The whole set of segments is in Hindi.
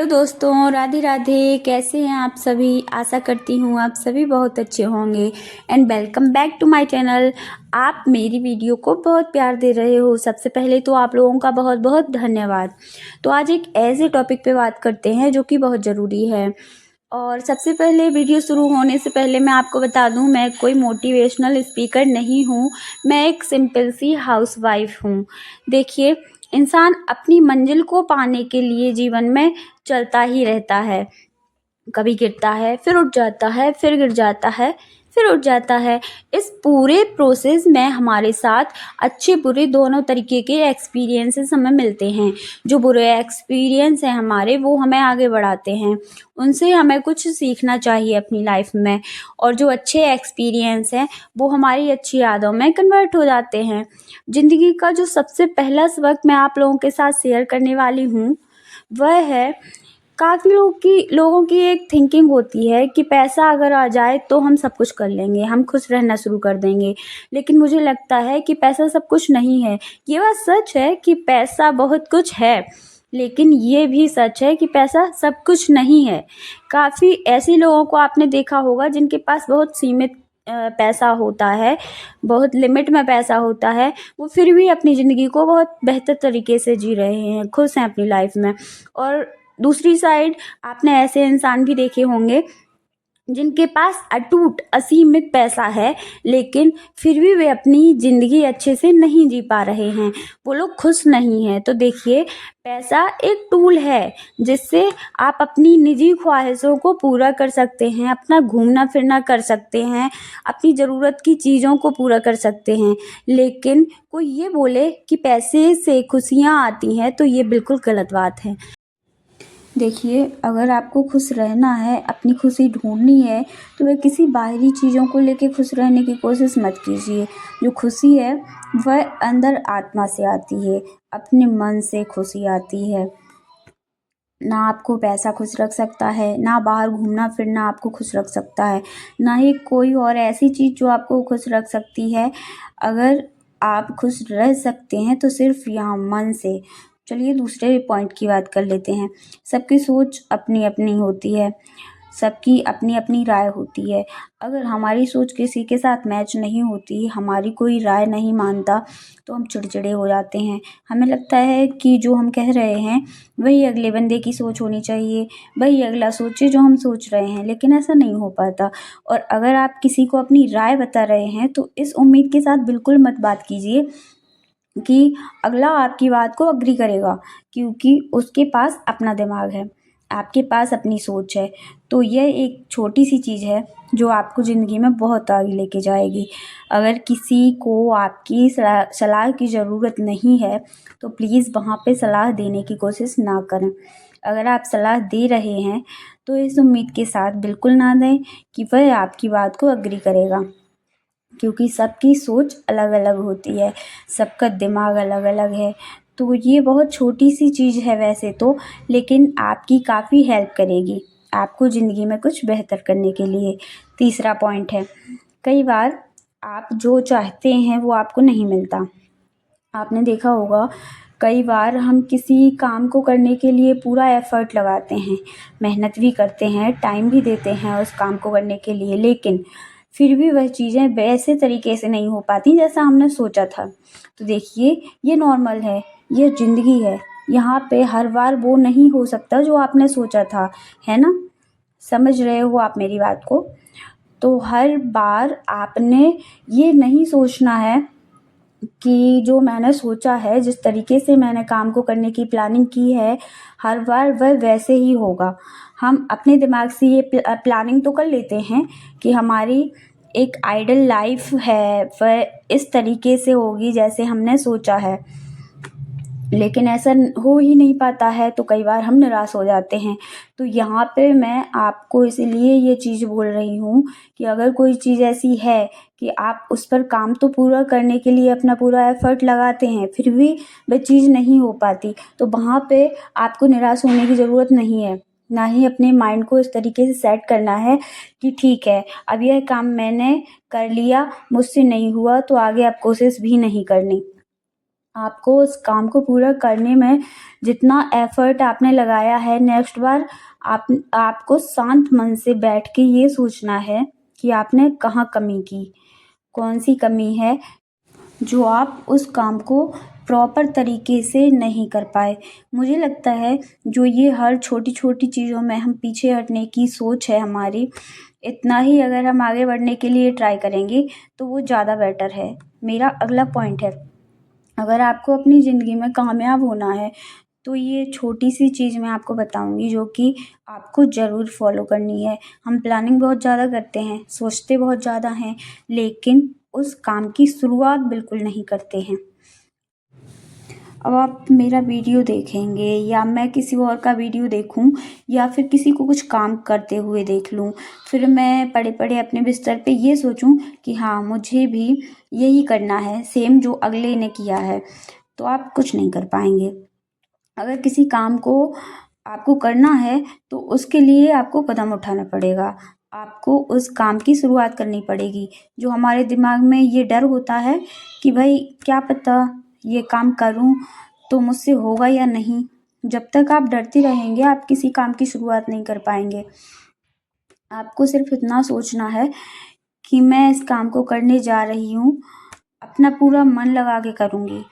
हेलो दोस्तों, राधे राधे। कैसे हैं आप सभी? आशा करती हूँ आप सभी बहुत अच्छे होंगे and welcome back to my channel. आप मेरी वीडियो को बहुत प्यार दे रहे हो, सबसे पहले तो आप लोगों का बहुत बहुत धन्यवाद। तो आज एक ऐसे टॉपिक पे बात करते हैं जो कि बहुत ज़रूरी है। और सबसे पहले वीडियो शुरू होने से पहले मैं आपको बता दूं, मैं कोई मोटिवेशनल स्पीकर नहीं हूं। मैं एक सिंपल सी हाउसवाइफ हूं। देखिए, इंसान अपनी मंजिल को पाने के लिए जीवन में चलता ही रहता है। कभी गिरता है, फिर उठ जाता है, फिर गिर जाता है, फिर उठ जाता है। इस पूरे प्रोसेस में हमारे साथ अच्छे बुरे दोनों तरीके के एक्सपीरियंसेस हमें मिलते हैं। जो बुरे एक्सपीरियंस हैं हमारे, वो हमें आगे बढ़ाते हैं। उनसे हमें कुछ सीखना चाहिए अपनी लाइफ में। और जो अच्छे एक्सपीरियंस हैं वो हमारी अच्छी यादों में कन्वर्ट हो जाते हैं। ज़िंदगी का जो सबसे पहला सबक मैं आप लोगों के साथ शेयर करने वाली हूँ वह है, काफ़ी लोगों की एक थिंकिंग होती है कि पैसा अगर आ जाए तो हम सब कुछ कर लेंगे, हम खुश रहना शुरू कर देंगे। लेकिन मुझे लगता है कि पैसा सब कुछ नहीं है। ये बात सच है कि पैसा बहुत कुछ है, लेकिन ये भी सच है कि पैसा सब कुछ नहीं है। काफ़ी ऐसे लोगों को आपने देखा होगा जिनके पास बहुत सीमित पैसा होता है, बहुत लिमिट में पैसा होता है, वो फिर भी अपनी ज़िंदगी को बहुत बेहतर तरीके से जी रहे हैं, खुश हैं अपनी लाइफ में। और दूसरी साइड आपने ऐसे इंसान भी देखे होंगे जिनके पास अटूट असीमित पैसा है, लेकिन फिर भी वे अपनी ज़िंदगी अच्छे से नहीं जी पा रहे हैं, वो लोग खुश नहीं हैं। तो देखिए, पैसा एक टूल है जिससे आप अपनी निजी ख्वाहिशों को पूरा कर सकते हैं, अपना घूमना फिरना कर सकते हैं, अपनी ज़रूरत की चीज़ों को पूरा कर सकते हैं। लेकिन कोई ये बोले कि पैसे से खुशियाँ आती हैं, तो ये बिल्कुल गलत बात है। देखिए, अगर आपको खुश रहना है, अपनी खुशी ढूँढनी है, तो वह किसी बाहरी चीज़ों को लेके खुश रहने की कोशिश मत कीजिए। जो खुशी है वह अंदर आत्मा से आती है, अपने मन से खुशी आती है। ना आपको पैसा खुश रख सकता है, ना बाहर घूमना फिरना आपको खुश रख सकता है, ना ही कोई और ऐसी चीज़ जो आपको खुश रख सकती है। अगर आप खुश रह सकते हैं तो सिर्फ़ यहाँ मन से। चलिए दूसरे पॉइंट की बात कर लेते हैं। सबकी सोच अपनी-अपनी होती है, सबकी अपनी-अपनी राय होती है। अगर हमारी सोच किसी के साथ मैच नहीं होती, हमारी कोई राय नहीं मानता, तो हम चिड़चिड़े हो जाते हैं। हमें लगता है कि जो हम कह रहे हैं वही अगले बंदे की सोच होनी चाहिए, वही अगला सोचे जो हम सोच रहे हैं, लेकिन ऐसा नहीं हो पाता। और अगर आप किसी को अपनी राय बता रहे हैं तो इस उम्मीद के साथ बिल्कुल मत बात कीजिए कि अगला आपकी बात को एग्री करेगा, क्योंकि उसके पास अपना दिमाग है, आपके पास अपनी सोच है। तो यह एक छोटी सी चीज़ है जो आपको ज़िंदगी में बहुत आगे लेके जाएगी। अगर किसी को आपकी सलाह की ज़रूरत नहीं है तो प्लीज़ वहाँ पे सलाह देने की कोशिश ना करें। अगर आप सलाह दे रहे हैं तो इस उम्मीद के साथ बिल्कुल ना दें कि वह आपकी बात को एग्री करेगा, क्योंकि सबकी सोच अलग-अलग होती है, सबका दिमाग अलग-अलग है। तो ये बहुत छोटी सी चीज़ है वैसे तो, लेकिन आपकी काफ़ी हेल्प करेगी, आपको ज़िंदगी में कुछ बेहतर करने के लिए। तीसरा पॉइंट है, कई बार आप जो चाहते हैं वो आपको नहीं मिलता। आपने देखा होगा, कई बार हम किसी काम को करने के लिए पूरा एफ़र्ट लगाते हैं, मेहनत भी करते हैं, टाइम भी देते हैं उस काम को करने के लिए, लेकिन फिर भी वह चीज़ें वैसे तरीके से नहीं हो पाती जैसा हमने सोचा था। तो देखिए, ये नॉर्मल है, ये ज़िंदगी है। यहाँ पे हर बार वो नहीं हो सकता जो आपने सोचा था, है ना? समझ रहे हो आप मेरी बात को? तो हर बार आपने ये नहीं सोचना है कि जो मैंने सोचा है, जिस तरीके से मैंने काम को करने की प्लानिंग की है, हर बार वह वैसे ही होगा। हम अपने दिमाग से ये प्लानिंग तो कर लेते हैं कि हमारी एक आइडियल लाइफ़ है, वह इस तरीके से होगी जैसे हमने सोचा है। लेकिन ऐसा हो ही नहीं पाता है, तो कई बार हम निराश हो जाते हैं। तो यहाँ पे मैं आपको इसीलिए ये चीज़ बोल रही हूँ कि अगर कोई चीज़ ऐसी है कि आप उस पर काम तो पूरा करने के लिए अपना पूरा एफ़र्ट लगाते हैं, फिर भी वह चीज़ नहीं हो पाती, तो वहाँ पे आपको निराश होने की ज़रूरत नहीं है। ना ही अपने माइंड को इस तरीके से सेट करना है कि ठीक है, अब यह काम मैंने कर लिया, मुझसे नहीं हुआ तो आगे अब कोशिश भी नहीं करनी। आपको उस काम को पूरा करने में जितना एफ़र्ट आपने लगाया है, नेक्स्ट बार आपको शांत मन से बैठ के ये सोचना है कि आपने कहाँ कमी की, कौन-सी कमी है जो आप उस काम को प्रॉपर तरीके से नहीं कर पाए। मुझे लगता है जो ये हर छोटी-छोटी चीज़ों में हम पीछे हटने की सोच है हमारी, इतना ही अगर हम आगे बढ़ने के लिए ट्राई करेंगे तो वो ज़्यादा बेटर है। मेरा अगला पॉइंट है, अगर आपको अपनी ज़िंदगी में कामयाब होना है तो ये छोटी-सी चीज़ मैं आपको बताऊँगी जो कि आपको ज़रूर फ़ॉलो करनी है। हम प्लानिंग बहुत ज़्यादा करते हैं, सोचते बहुत ज़्यादा हैं, लेकिन उस काम की शुरुआत बिल्कुल नहीं करते हैं। अब आप मेरा वीडियो देखेंगे या मैं किसी और का वीडियो देखूं या फिर किसी को कुछ काम करते हुए देख लूं, फिर मैं पड़े-पड़े अपने बिस्तर पे ये सोचूं कि हाँ, मुझे भी यही करना है सेम जो अगले ने किया है, तो आप कुछ नहीं कर पाएँगे। अगर किसी काम को आपको करना है तो उसके लिए आपको कदम उठाना पड़ेगा। आपको उस काम की शुरुआत करनी पड़ेगी। जो हमारे दिमाग में ये डर होता है कि भई क्या पता ये काम करूँ तो मुझसे होगा या नहीं। जब तक आप डरते रहेंगे आप किसी काम की शुरुआत नहीं कर पाएँगे। आपको सिर्फ़ इतना सोचना है कि मैं इस काम को करने जा रही हूँ, अपना पूरा मन लगा के करूँगी,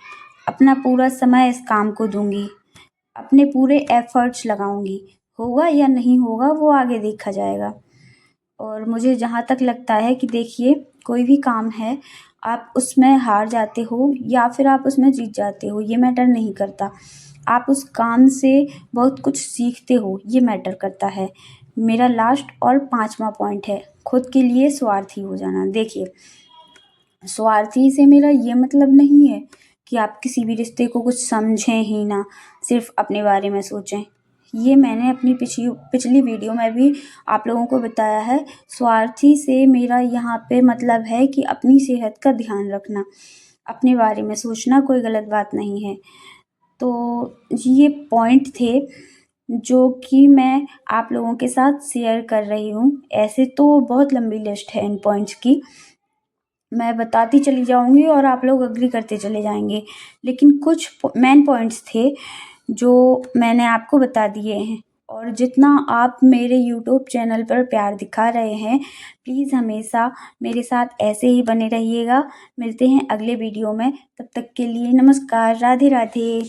अपना पूरा समय इस काम को दूँगी, अपने पूरे एफ़र्ट्स लगाऊँगी। होगा या नहीं होगा वो आगे देखा जाएगा। और मुझे जहाँ तक लगता है कि देखिए कोई भी काम है, आप उसमें हार जाते हो या फिर आप उसमें जीत जाते हो, ये मैटर नहीं करता। आप उस काम से बहुत कुछ सीखते हो, ये मैटर करता है। मेरा लास्ट और 5वां पॉइंट है, खुद के लिए स्वार्थी हो जाना। देखिए, स्वार्थी से मेरा ये मतलब नहीं है कि आप किसी भी रिश्ते को कुछ समझें ही ना, सिर्फ़ अपने बारे में सोचें। ये मैंने अपनी पिछली वीडियो में भी आप लोगों को बताया है। स्वार्थी से मेरा यहाँ पे मतलब है कि अपनी सेहत का ध्यान रखना, अपने बारे में सोचना कोई गलत बात नहीं है। तो ये पॉइंट थे जो कि मैं आप लोगों के साथ शेयर कर रही हूँ। ऐसे तो बहुत लंबी लिस्ट है इन पॉइंट्स की, मैं बताती चली जाऊँगी और आप लोग एग्री करते चले जाएँगे। लेकिन कुछ मेन पॉइंट्स थे जो मैंने आपको बता दिए हैं, और जितना आप मेरे यूट्यूब चैनल पर प्यार दिखा रहे हैं, प्लीज़ हमेशा मेरे साथ ऐसे ही बने रहिएगा। मिलते हैं अगले वीडियो में, तब तक के लिए नमस्कार, राधे राधे।